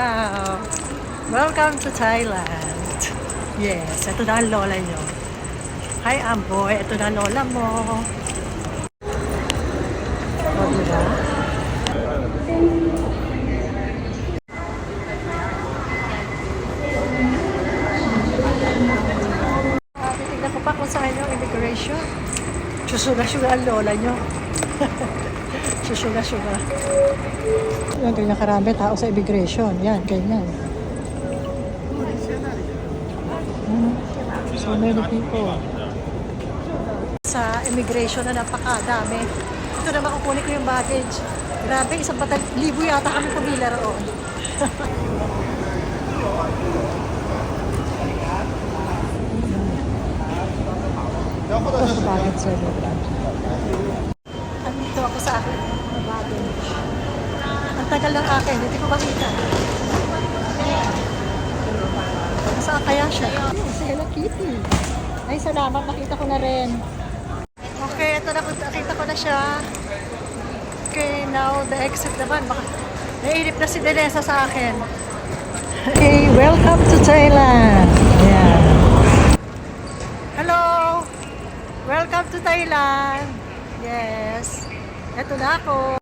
Ciao! Welcome to Thailand. Yes, ito na ang lola nyo. Hi, Amboy. Ito na lola mo. O, diba? Titignan ko pa kung saan yung immigration. Susuga-suga ang lola nyo. Susuga-suga. Yan, ganyan karami tao sa immigration. Yan, ganyan. So many people. Sa immigration na napakadami. Ito na makukunin ko yung baggage. Grabe, libo yata kami pumila roon. Ito sa baggage service. Andito ako sa akin. Baggage. Ang tagal ng akin, hindi ko makita. Saan kaya siya? Si Hello Kitty. Ay, salamat. Nakita ko na rin. Okay, ito na. Nakita ko na siya. Okay, now the exit naman. Baka nainip na si Denesa sa akin. Okay, welcome to Thailand. Yeah. Hello! Welcome to Thailand. Yes. Ito na ako.